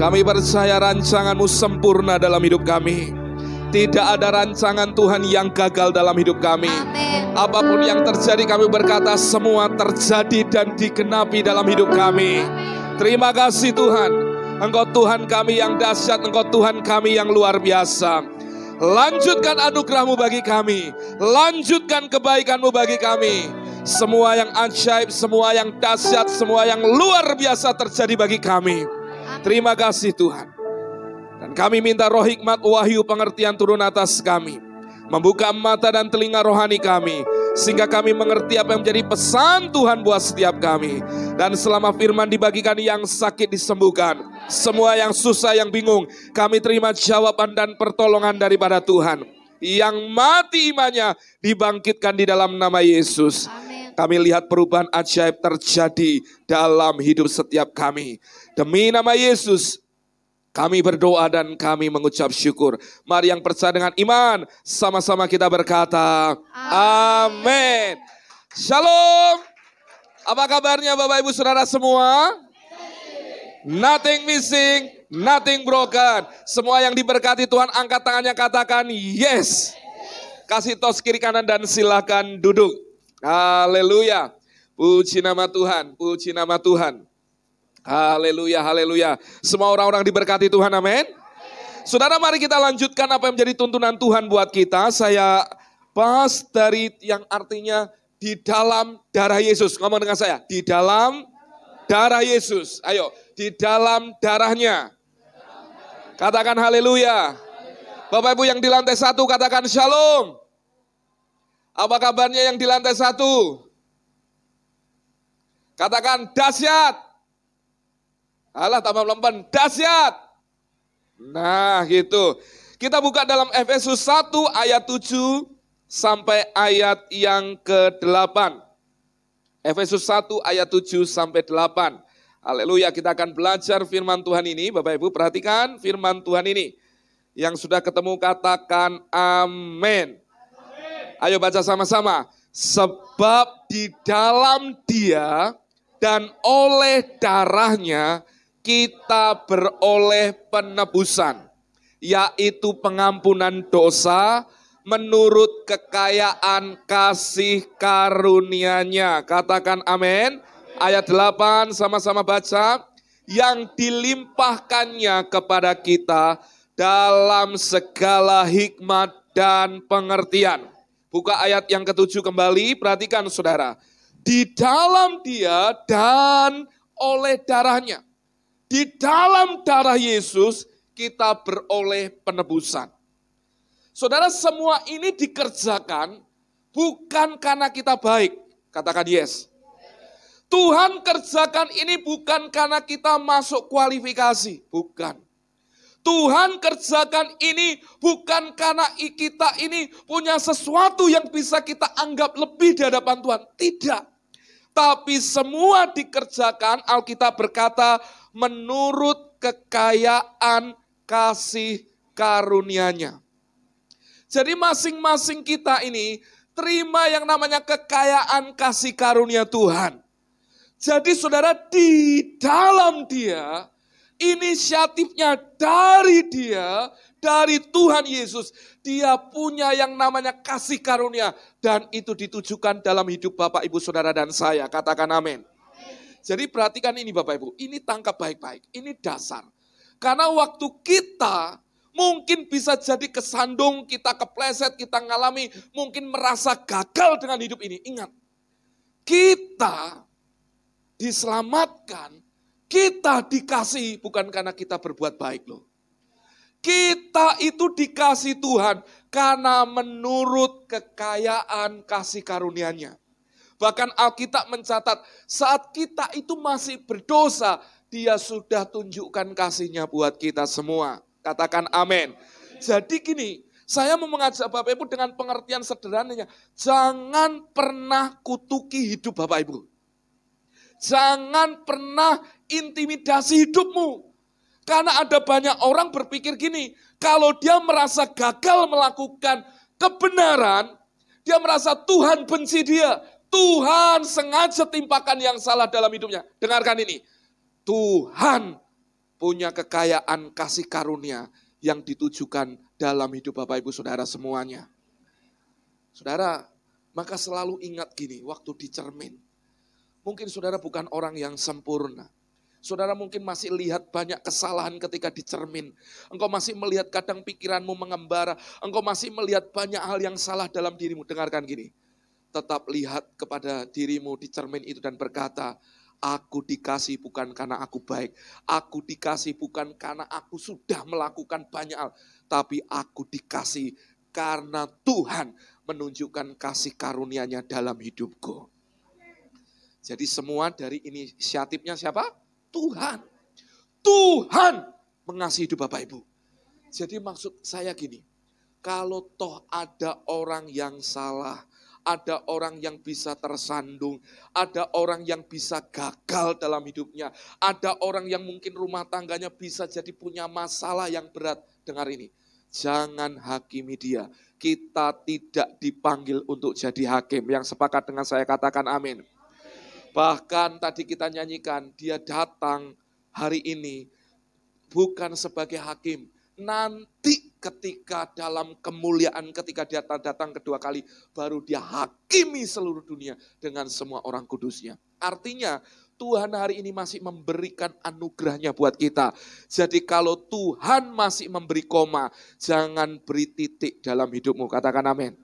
Kami percaya rancangan-Mu sempurna dalam hidup kami. Tidak ada rancangan Tuhan yang gagal dalam hidup kami. Amin. Apapun yang terjadi kami berkata semua terjadi dan digenapi dalam hidup kami. Terima kasih Tuhan. Engkau Tuhan kami yang dahsyat, Engkau Tuhan kami yang luar biasa. Lanjutkan anugerah-Mu bagi kami. Lanjutkan kebaikan-Mu bagi kami. Semua yang ajaib, semua yang dahsyat, semua yang luar biasa terjadi bagi kami. Terima kasih Tuhan. Dan kami minta roh hikmat, wahyu, pengertian turun atas kami. Membuka mata dan telinga rohani kami. Sehingga kami mengerti apa yang menjadi pesan Tuhan buat setiap kami. Dan selama firman dibagikan, yang sakit disembuhkan. Semua yang susah, yang bingung, kami terima jawaban dan pertolongan daripada Tuhan. Yang mati imannya dibangkitkan di dalam nama Yesus. Amin. Kami lihat perubahan ajaib terjadi dalam hidup setiap kami. Demi nama Yesus, kami berdoa dan kami mengucap syukur. Mari yang percaya dengan iman, sama-sama kita berkata, amin. Shalom. Apa kabarnya Bapak Ibu Saudara semua? Nothing missing, nothing broken. Semua yang diberkati Tuhan angkat tangannya, katakan yes. Kasih tos kiri kanan dan silakan duduk. Haleluya. Puji nama Tuhan, puji nama Tuhan. Haleluya, haleluya. Semua orang-orang diberkati Tuhan, amin. Saudara, mari kita lanjutkan apa yang menjadi tuntunan Tuhan buat kita. Saya bahas dari yang artinya di dalam darah Yesus. Ngomong dengan saya, di dalam darah Yesus. Ayo, di dalam darahnya. Katakan haleluya. Bapak Ibu yang di lantai 1 katakan shalom. Apa kabarnya yang di lantai 1? Katakan dahsyat. Alah, tambah lempen, dahsyat. Nah gitu. Kita buka dalam Efesus 1 ayat 7 sampai ayat yang ke-8. Efesus 1 ayat 7 sampai 8. Haleluya, kita akan belajar firman Tuhan ini. Bapak Ibu perhatikan firman Tuhan ini. Yang sudah ketemu katakan amin. Ayo baca sama-sama. Sebab di dalam Dia dan oleh darahnya kita beroleh penebusan, yaitu pengampunan dosa menurut kekayaan kasih karunia-Nya. Katakan amin. Ayat 8 sama-sama baca. Yang dilimpahkannya kepada kita dalam segala hikmat dan pengertian. Buka ayat yang ke-7 kembali, perhatikan saudara. Di dalam Dia dan oleh darahnya. Di dalam darah Yesus kita beroleh penebusan. Saudara, semua ini dikerjakan bukan karena kita baik. Katakan yes. Tuhan kerjakan ini bukan karena kita masuk kualifikasi. Bukan. Tuhan kerjakan ini bukan karena kita ini punya sesuatu yang bisa kita anggap lebih di hadapan Tuhan. Tidak. Tapi semua dikerjakan, Alkitab berkata, menurut kekayaan kasih karunia-Nya. Jadi masing-masing kita ini terima yang namanya kekayaan kasih karunia Tuhan. Jadi saudara, di dalam Dia, inisiatifnya dari Dia, dari Tuhan Yesus, Dia punya yang namanya kasih karunia. Dan itu ditujukan dalam hidup Bapak, Ibu, Saudara, dan saya. Katakan amin. Jadi perhatikan ini Bapak Ibu, ini tangkap baik-baik, ini dasar. Karena waktu kita mungkin bisa jadi kesandung, kita kepleset, kita ngalami, mungkin merasa gagal dengan hidup ini. Ingat, kita diselamatkan, kita dikasih bukan karena kita berbuat baik loh. Kita itu dikasih Tuhan karena menurut kekayaan kasih karunia-Nya. Bahkan Alkitab mencatat saat kita itu masih berdosa, Dia sudah tunjukkan kasih-Nya buat kita semua. Katakan amin. Jadi gini, saya mau mengajak Bapak Ibu dengan pengertian sederhananya. Jangan pernah kutuki hidup Bapak Ibu. Jangan pernah intimidasi hidupmu. Karena ada banyak orang berpikir gini, kalau dia merasa gagal melakukan kebenaran, dia merasa Tuhan benci dia. Tuhan sengaja timpakan yang salah dalam hidupnya. Dengarkan ini, Tuhan punya kekayaan kasih karunia yang ditujukan dalam hidup Bapak Ibu Saudara semuanya. Saudara, maka selalu ingat gini, waktu dicermin. Mungkin saudara bukan orang yang sempurna. Saudara mungkin masih lihat banyak kesalahan ketika dicermin. Engkau masih melihat kadang pikiranmu mengembara. Engkau masih melihat banyak hal yang salah dalam dirimu. Dengarkan gini, tetap lihat kepada dirimu di cermin itu dan berkata, aku dikasih bukan karena aku baik. Aku dikasih bukan karena aku sudah melakukan banyak hal. Tapi aku dikasih karena Tuhan menunjukkan kasih karunia-Nya dalam hidupku. Jadi semua dari inisiatifnya siapa? Tuhan. Tuhan mengasihi hidup Bapak Ibu. Jadi maksud saya gini, kalau toh ada orang yang salah, ada orang yang bisa tersandung, ada orang yang bisa gagal dalam hidupnya, ada orang yang mungkin rumah tangganya bisa jadi punya masalah yang berat. Dengar ini, jangan hakimi dia. Kita tidak dipanggil untuk jadi hakim. Yang sepakat dengan saya katakan amin. Bahkan tadi kita nyanyikan, dia datang hari ini bukan sebagai hakim. Nanti ketika dalam kemuliaan, ketika dia datang kedua kali, baru dia hakimi seluruh dunia dengan semua orang kudusnya. Artinya Tuhan hari ini masih memberikan anugerahnya buat kita. Jadi kalau Tuhan masih memberi koma, jangan beri titik dalam hidupmu. Katakan amin.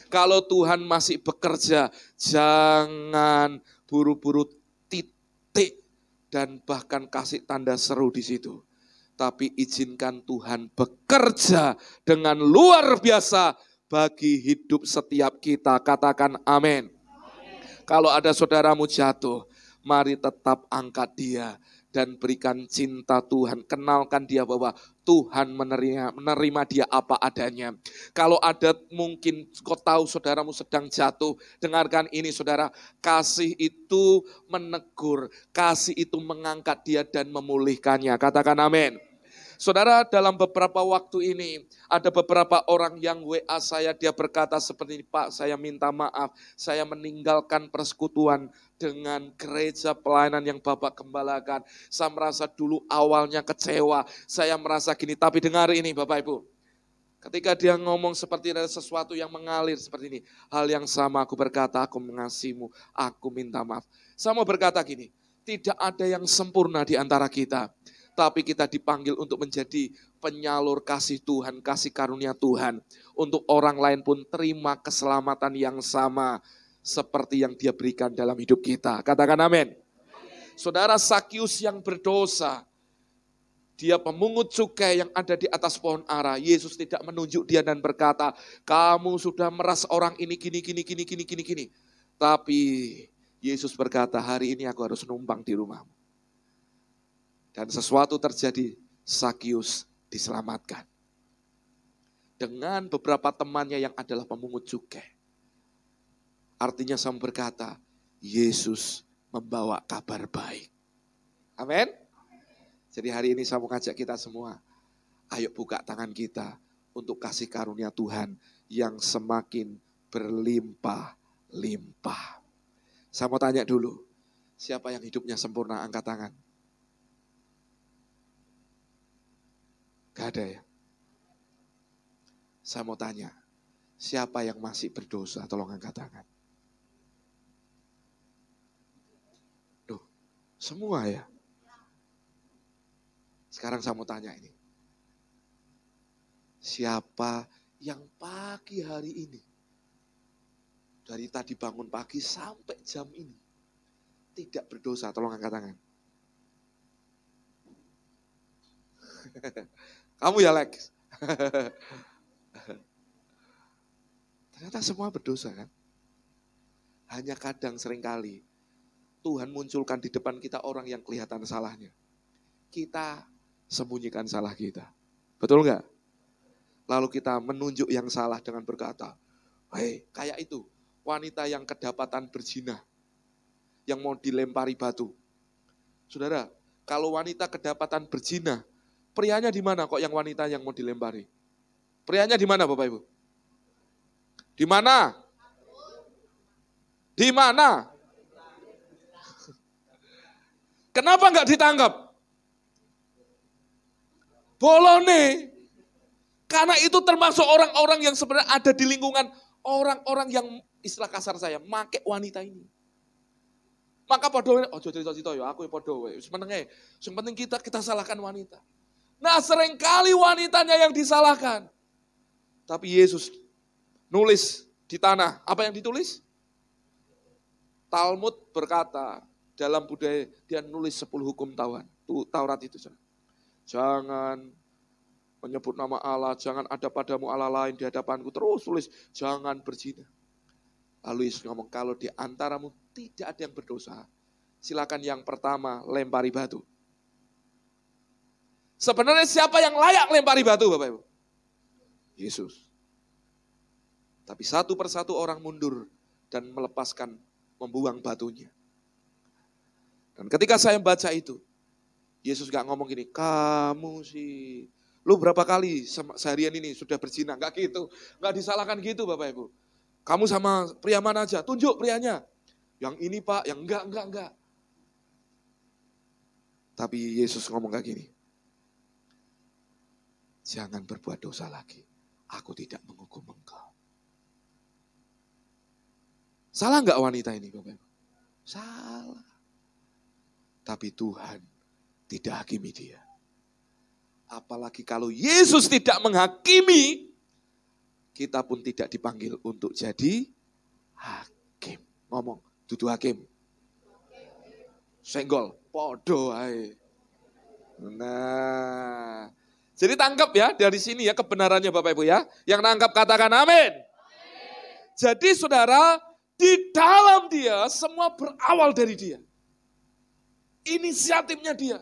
Kalau Tuhan masih bekerja, jangan buru-buru titik dan bahkan kasih tanda seru di situ. Tapi izinkan Tuhan bekerja dengan luar biasa bagi hidup setiap kita. Katakan amin. Kalau ada saudaramu jatuh, mari tetap angkat dia dan berikan cinta Tuhan. Kenalkan dia bahwa Tuhan menerima dia apa adanya. Kalau ada mungkin kau tahu saudaramu sedang jatuh, dengarkan ini saudara. Kasih itu menegur, kasih itu mengangkat dia dan memulihkannya. Katakan amin. Saudara, dalam beberapa waktu ini ada beberapa orang yang WA saya, dia berkata seperti ini, Pak, saya minta maaf, saya meninggalkan persekutuan dengan gereja pelayanan yang Bapak gembalakan. Saya merasa dulu awalnya kecewa, saya merasa gini, tapi dengar ini Bapak Ibu. Ketika dia ngomong seperti ada sesuatu yang mengalir seperti ini, hal yang sama aku berkata, aku mengasihimu, aku minta maaf. Saya mau berkata gini, tidak ada yang sempurna di antara kita. Tapi kita dipanggil untuk menjadi penyalur kasih Tuhan, kasih karunia Tuhan. Untuk orang lain pun terima keselamatan yang sama seperti yang dia berikan dalam hidup kita. Katakan amin. Saudara, Sakius yang berdosa, dia pemungut cukai yang ada di atas pohon ara. Yesus tidak menunjuk dia dan berkata, kamu sudah meras orang ini gini. Tapi Yesus berkata, hari ini aku harus numpang di rumahmu. Dan sesuatu terjadi, Sakius diselamatkan. Dengan beberapa temannya yang adalah pemungut cukai. Artinya saya berkata, Yesus membawa kabar baik. Amin. Jadi hari ini saya mau ngajak kita semua, ayo buka tangan kita untuk kasih karunia Tuhan yang semakin berlimpah-limpah. Saya mau tanya dulu, siapa yang hidupnya sempurna, angkat tangan. Gak ada ya? Saya mau tanya, siapa yang masih berdosa? Tolong angkat tangan. Duh, semua ya? Sekarang saya mau tanya ini. Siapa yang pagi hari ini, dari tadi bangun pagi sampai jam ini, tidak berdosa? Tolong angkat tangan. Kamu ya Lex. Ternyata semua berdosa kan. Hanya kadang seringkali Tuhan munculkan di depan kita orang yang kelihatan salahnya. Kita sembunyikan salah kita. Betul enggak? Lalu kita menunjuk yang salah dengan berkata, hei kayak itu wanita yang kedapatan berzina. Yang mau dilempari batu. Saudara, kalau wanita kedapatan berzina, prianya di mana kok yang wanita yang mau dilempari? Prianya di mana Bapak Ibu? Di mana? Di mana? Kenapa enggak ditangkap? bolone. Karena itu termasuk orang-orang yang sebenarnya ada di lingkungan orang-orang yang istilah kasar saya, make wanita ini. Maka podo, cerita-cerita ya, aku podo. Yang penting kita salahkan wanita. Nah seringkali wanitanya yang disalahkan. Tapi Yesus nulis di tanah, apa yang ditulis? Talmud berkata, dalam budaya dia nulis 10 hukum Taurat itu. Jangan menyebut nama Allah, jangan ada padamu Allah lain di hadapanku. Terus tulis, jangan berzina. Lalu Yesus ngomong, kalau di antaramu tidak ada yang berdosa, silakan yang pertama lempari batu. Sebenarnya siapa yang layak lempari batu Bapak Ibu? Yesus. Tapi satu persatu orang mundur dan membuang batunya. Dan ketika saya baca itu, Yesus gak ngomong gini, kamu sih, lu berapa kali seharian ini sudah berzina? Enggak gitu, enggak disalahkan gitu Bapak Ibu. Kamu sama pria mana aja, tunjuk prianya. Yang ini Pak, yang enggak. Tapi Yesus ngomong kayak gini, jangan berbuat dosa lagi, aku tidak menghukum engkau. Salah enggak wanita ini Bapak Ibu? Salah. Tapi Tuhan tidak hakimi dia. Apalagi kalau Yesus tidak menghakimi, kita pun tidak dipanggil untuk jadi hakim. Ngomong, dudu hakim. Senggol, podo ae. Nah, jadi tangkap ya dari sini ya kebenarannya Bapak Ibu ya. Yang nangkap katakan amin. Jadi saudara, di dalam dia semua berawal dari dia. Inisiatifnya dia.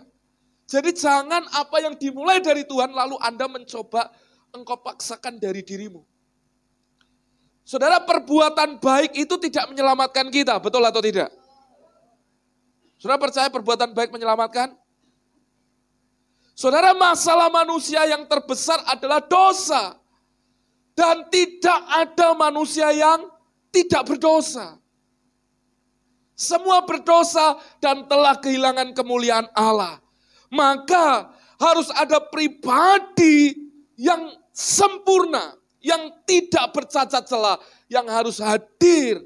Jadi jangan apa yang dimulai dari Tuhan lalu Anda mencoba engkau paksakan dari dirimu. Saudara, perbuatan baik itu tidak menyelamatkan kita, betul atau tidak? Saudara percaya perbuatan baik menyelamatkan? Saudara, masalah manusia yang terbesar adalah dosa. Dan tidak ada manusia yang tidak berdosa. Semua berdosa dan telah kehilangan kemuliaan Allah. Maka harus ada pribadi yang sempurna, yang tidak bercacat celah, yang harus hadir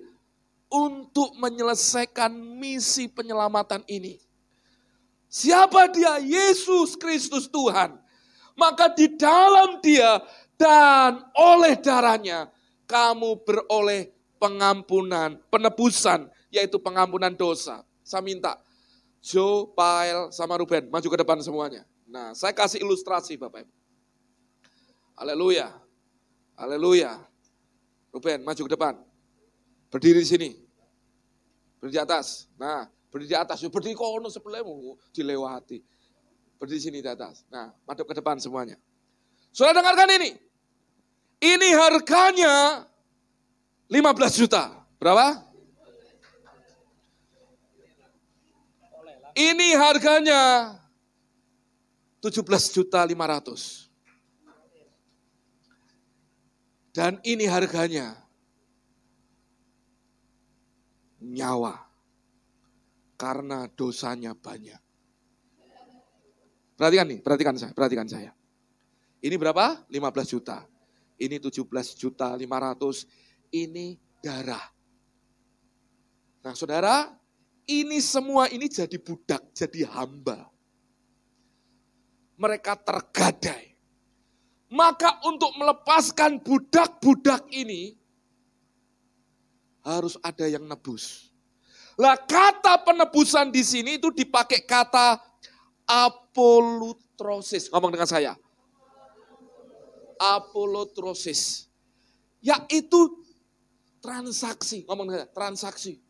untuk menyelesaikan misi penyelamatan ini. Siapa dia? Yesus Kristus Tuhan. Maka di dalam dia dan oleh darahnya kamu beroleh pengampunan, penebusan, yaitu pengampunan dosa. Saya minta Joe, Pael, sama Ruben maju ke depan semuanya. Nah, saya kasih ilustrasi Bapak Ibu. Haleluya. Haleluya. Ruben maju ke depan. Berdiri di sini. Berdiri di atas. Nah, berdiri di atas. Berdiri kono sebelahmu dilewati. Berdiri di sini di atas. Nah, madep ke depan semuanya. Saudara dengarkan ini. Ini harganya 15 juta. Berapa? Ini harganya 17.500.000. Dan ini harganya nyawa. Karena dosanya banyak. Perhatikan saya. Ini berapa? 15 juta. Ini 17.500.000. Ini darah. Nah saudara, ini semua ini jadi budak, jadi hamba. Mereka tergadai. Maka untuk melepaskan budak-budak ini, harus ada yang nebus. Lah kata penebusan di sini itu dipakai kata apolutrosis. Ngomong dengan saya. Apolutrosis. Yaitu transaksi. Ngomong dengan saya, transaksi.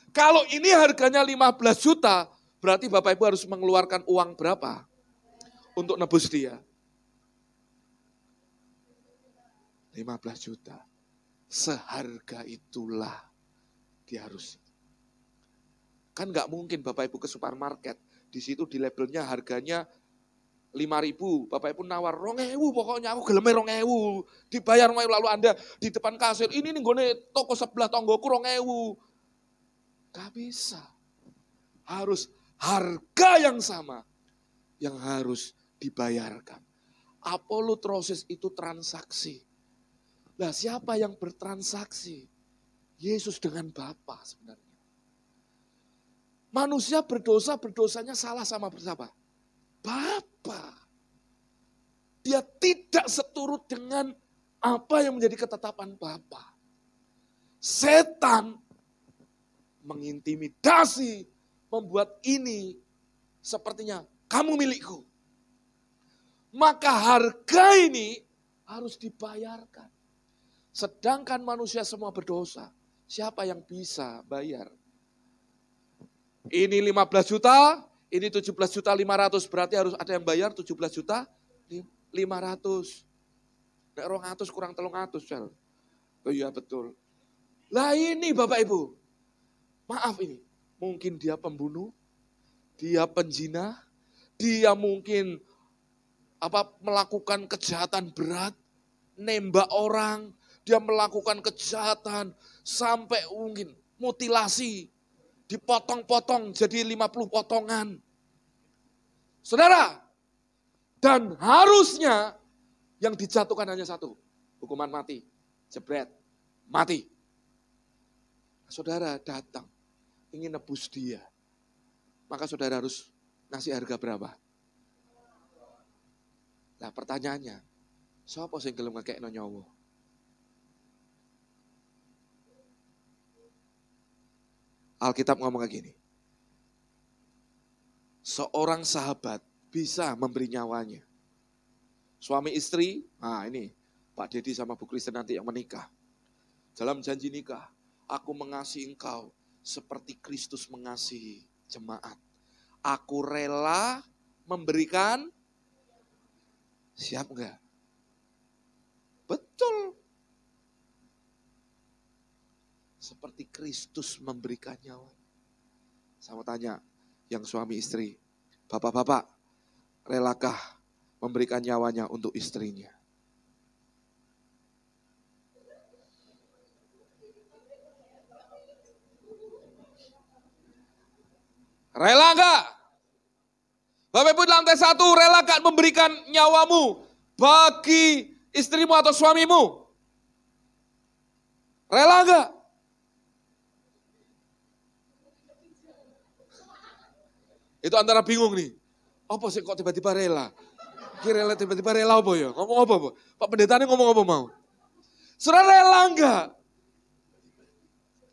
Kalau ini harganya 15 juta, berarti Bapak Ibu harus mengeluarkan uang berapa untuk nebus dia? 15 juta. Seharga itulah dia harus. Kan gak mungkin Bapak Ibu ke supermarket, di situ di labelnya harganya 5.000, Bapak Ibu nawar 2.000, pokoknya aku geleme 2.000, dibayar 2.000, lalu Anda di depan kasir, ini nih gue toko sebelah tonggoku 2.000. Gak bisa. Harus harga yang sama yang harus dibayarkan. Apolutrosis itu transaksi. Nah, siapa yang bertransaksi? Yesus dengan Bapa sebenarnya. Manusia berdosa, berdosanya salah sama siapa? Bapa. Dia tidak seturut dengan apa yang menjadi ketetapan Bapa. Setan mengintimidasi, membuat ini sepertinya kamu milikku. Maka harga ini harus dibayarkan. Sedangkan manusia semua berdosa. Siapa yang bisa bayar? Ini 15 juta, ini 17.500.000. Berarti harus ada yang bayar 17.500.000. Nek 200 kurang 300. Oh iya betul. Lah ini Bapak Ibu. Maaf ini. Mungkin dia pembunuh. Dia penjina. Dia mungkin melakukan kejahatan berat. Nembak orang. Dia melakukan kejahatan. Sampai mungkin mutilasi. Dipotong-potong jadi 50 potongan. Saudara, dan harusnya yang dijatuhkan hanya satu. Hukuman mati. Jebret. Mati. Saudara datang. Ingin nebus dia. Maka saudara harus ngasih harga berapa? Nah pertanyaannya. Siapa sing gelem ngekekno nyawa? Alkitab ngomong kayak gini. Seorang sahabat bisa memberi nyawanya. Suami istri, nah ini Pak Dedi sama Bu Kristen nanti yang menikah. Dalam janji nikah, aku mengasihi engkau seperti Kristus mengasihi jemaat. Aku rela memberikan, siap enggak? Betul. Seperti Kristus memberikan nyawa. Saya mau tanya, yang suami istri, bapak-bapak, relakah memberikan nyawanya untuk istrinya? Rela enggak? Bapak Ibu lantai 1, rela enggak memberikan nyawamu bagi istrimu atau suamimu? Rela enggak? Itu antara bingung nih. Apa sih kok tiba-tiba rela? Kira tiba-tiba rela apa ya? Ngomong apa? Pak pendetanya ngomong apa mau? Saudara rela enggak?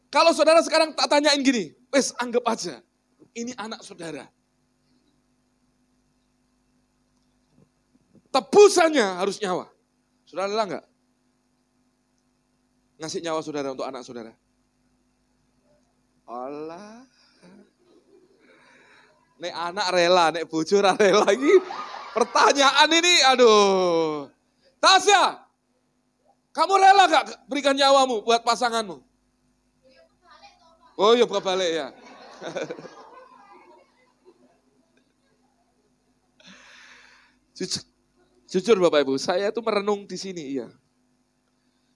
Kalau saudara sekarang tak tanyain gini, wes anggap aja. Ini anak saudara. Tebusannya harus nyawa. Saudara rela enggak? Ngasih nyawa saudara untuk anak saudara? Allah. Nek anak rela, nek bojo rela lagi. Pertanyaan ini, aduh. Tasya, kamu rela gak berikan nyawamu buat pasanganmu? Oh iya, buka balik ya. Jujur Bapak Ibu, saya itu merenung di sini, iya.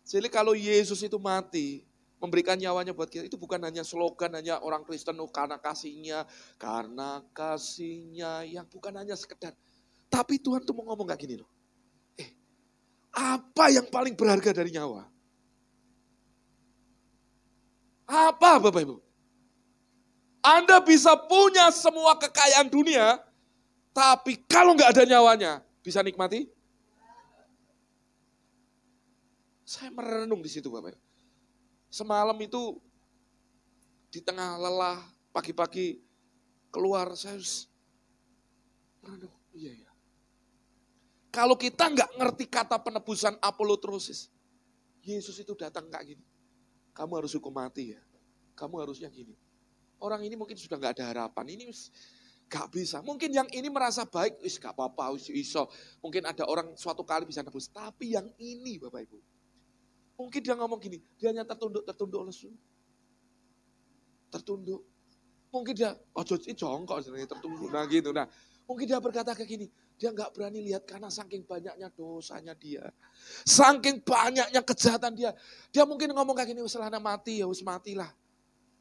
Jadi kalau Yesus itu mati, memberikan nyawanya buat kita, itu bukan hanya slogan, hanya orang Kristen, karena kasihnya, yang bukan hanya sekedar. Tapi Tuhan tuh mau ngomong kayak gini loh. Apa yang paling berharga dari nyawa? Apa Bapak Ibu? Anda bisa punya semua kekayaan dunia, tapi kalau nggak ada nyawanya, bisa nikmati? Saya merenung di situ Bapak Ibu. Semalam itu di tengah lelah, pagi-pagi keluar, saya merenung, iya ya. Kalau kita nggak ngerti kata penebusan apolutrosis, Yesus itu datang kayak gini. Kamu harus hukum mati ya, kamu harusnya gini. Orang ini mungkin sudah nggak ada harapan, ini nggak bisa. Mungkin yang ini merasa baik, nggak apa-apa, iso. Mungkin ada orang suatu kali bisa nebus, tapi yang ini Bapak Ibu. Mungkin dia ngomong gini, dia hanya tertunduk lesu. Tertunduk. Mungkin dia, jongkok tertunduk. Nah gitu. Nah, mungkin dia berkata kayak gini, dia nggak berani lihat karena saking banyaknya dosanya dia. Saking banyaknya kejahatan dia. Dia mungkin ngomong kayak gini, selana mati ya, wis matilah.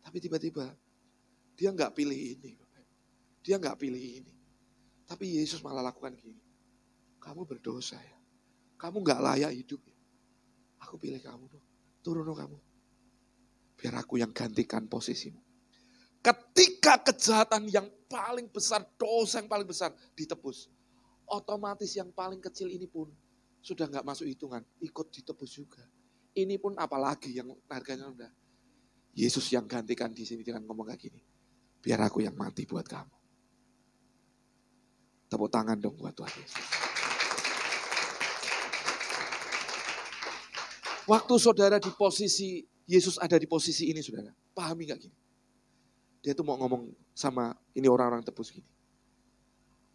Tapi tiba-tiba, dia nggak pilih ini. Dia nggak pilih ini. Tapi Yesus malah lakukan gini. Kamu berdosa ya. Kamu gak layak hidup ya. Aku pilih kamu dong. Turun dong kamu. Biar aku yang gantikan posisimu. Ketika kejahatan yang paling besar, dosa yang paling besar ditebus. Otomatis yang paling kecil ini pun sudah gak masuk hitungan. Ikut ditebus juga. Ini pun apalagi yang harganya udah. Yesus yang gantikan di sini dengan ngomong kayak gini. Biar aku yang mati buat kamu. Tepuk tangan dong buat Tuhan Yesus. Waktu saudara di posisi, Yesus ada di posisi ini saudara. Pahami gak gini? Dia tuh mau ngomong sama ini orang-orang tebus gini.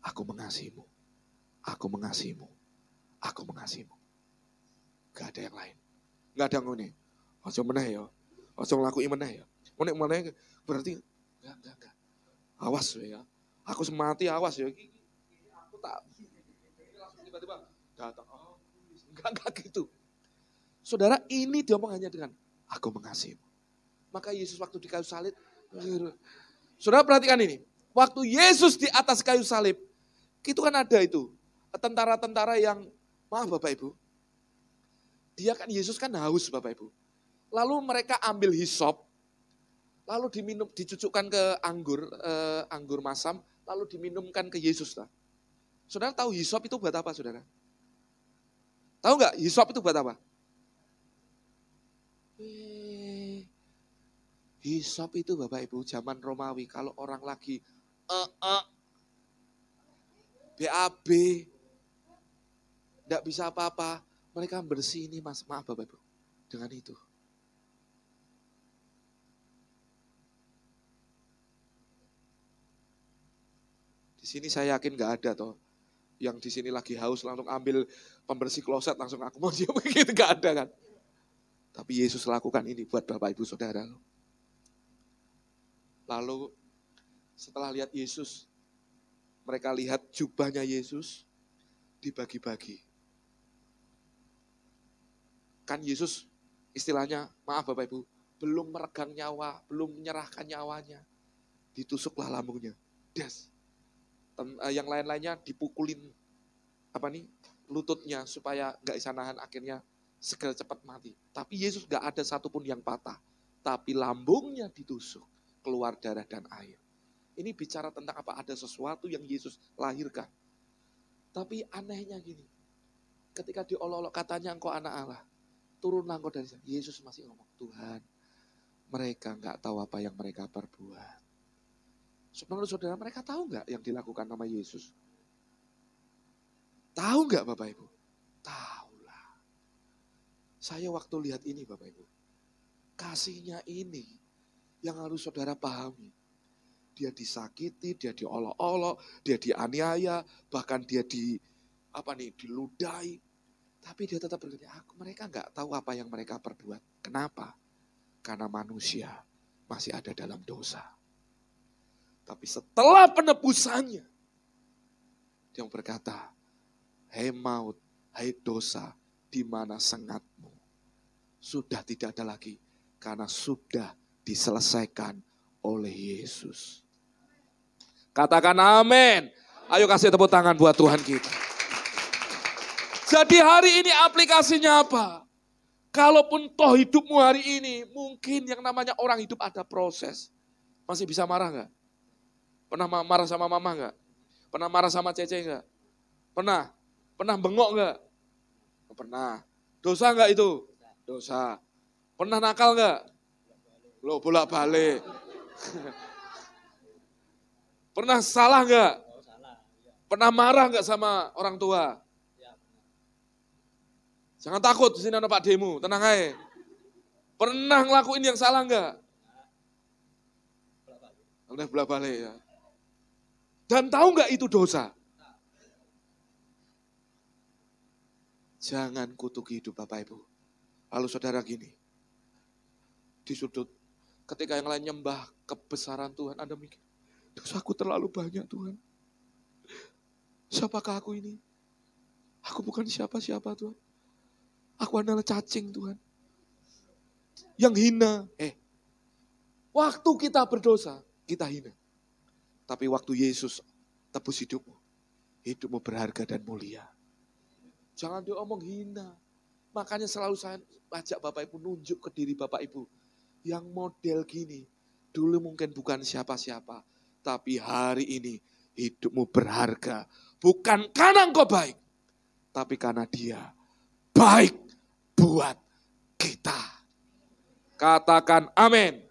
Aku mengasihimu. Aku mengasihimu. Aku mengasihimu. Gak ada yang lain. Gak ada yang ini. Ojo meneh ya. Ojo ngelakuin meneh ya. Meneh berarti enggak. Awas ya. Aku semati awas ya. Aku tak. Langsung tiba-tiba datang. Oh, enggak gitu. Saudara, ini diomong hanya dengan aku mengasihimu. Maka Yesus waktu di kayu salib. Saudara perhatikan ini. Waktu Yesus di atas kayu salib. Itu kan ada itu. Tentara-tentara yang, maaf Bapak Ibu. Dia kan, Yesus kan haus Bapak Ibu. Lalu mereka ambil hisop. Lalu diminum, dicucukkan ke anggur masam. Lalu diminumkan ke Yesus. Saudara tahu hisop itu buat apa saudara? Tahu nggak hisop itu buat apa? Hisop itu Bapak Ibu zaman Romawi kalau orang lagi BAB enggak bisa apa-apa, mereka bersih ini Mas, maaf Bapak Ibu dengan itu. Di sini saya yakin enggak ada toh yang di sini lagi haus langsung ambil pembersih kloset langsung aku mau dia begitu, enggak ada kan. Tapi Yesus lakukan ini buat Bapak Ibu Saudara. Lalu setelah lihat Yesus, mereka lihat jubahnya Yesus dibagi-bagi. Kan Yesus istilahnya, maaf Bapak Ibu, belum meregang nyawa, belum menyerahkan nyawanya. Ditusuklah lambungnya. Des. Yang lain-lainnya dipukulin lututnya supaya gak bisa nahan, akhirnya segera cepat mati. Tapi Yesus gak ada satupun yang patah. Tapi lambungnya ditusuk. Keluar darah dan air. Ini bicara tentang apa? Ada sesuatu yang Yesus lahirkan. Tapi anehnya gini. Ketika diolok-olok katanya engkau anak Allah. Turunlah engkau dari sana. Yesus masih ngomong, Tuhan, mereka gak tahu apa yang mereka perbuat. Menurut saudara, mereka tahu gak yang dilakukan sama Yesus? Tahu gak Bapak Ibu? Tahulah. Saya waktu lihat ini Bapak Ibu. Kasihnya ini yang harus saudara pahami. Dia disakiti, dia diolok-olok, dia dianiaya, bahkan dia diludahi. Tapi dia tetap berkata, mereka gak tahu apa yang mereka perbuat. Kenapa? Karena manusia masih ada dalam dosa. Tapi setelah penebusannya, dia berkata, hei maut, hei dosa, di mana sengatmu? Sudah tidak ada lagi, karena sudah diselesaikan oleh Yesus. Katakan amin. Ayo kasih tepuk tangan buat Tuhan kita. Jadi hari ini aplikasinya apa? Kalaupun toh hidupmu hari ini, mungkin yang namanya orang hidup ada proses. Masih bisa marah gak? Pernah marah sama mama gak? Pernah marah sama Cece gak? Pernah? Pernah bengok gak? Pernah. Dosa gak itu? Dosa. Pernah nakal gak? Loh bolak-balik. Pernah salah gak? Pernah marah gak sama orang tua? Jangan takut, di sini ada Pak Demu, tenang aja. Pernah ngelakuin yang salah gak? Udah bolak-balik ya. Dan tahu gak itu dosa? Jangan kutuki hidup Bapak Ibu. Lalu saudara gini, di sudut ketika yang lain nyembah kebesaran Tuhan, Anda mikir, dosaku terlalu banyak Tuhan. Siapakah aku ini? Aku bukan siapa-siapa Tuhan. Aku adalah cacing Tuhan. Yang hina. Waktu kita berdosa, kita hina. Tapi waktu Yesus tebus hidupmu, hidupmu berharga dan mulia. Jangan diomong hina. Makanya selalu saya ajak Bapak Ibu nunjuk ke diri Bapak Ibu. Yang model gini, dulu mungkin bukan siapa-siapa. Tapi hari ini hidupmu berharga. Bukan karena engkau baik. Tapi karena dia baik buat kita. Katakan amin.